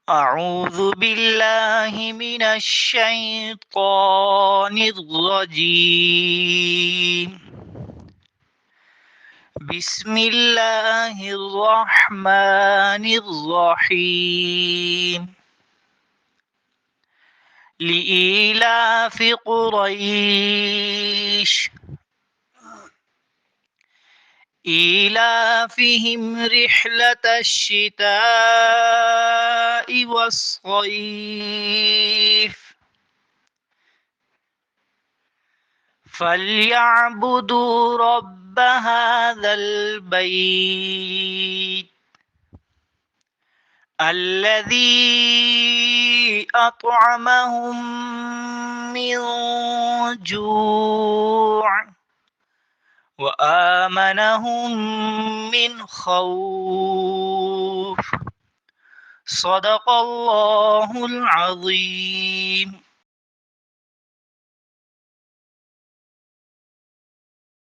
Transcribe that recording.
أعوذ بالله من الشيطان الرجيم. بسم الله الرحمن الرحيم. لإيلاف قريش إيلافهم رحلة الشتاء والصيف فليعبدوا رب هذا البيت الذي أطعمهم من جوع وآمنهم من خوف. صدق الله العظيم.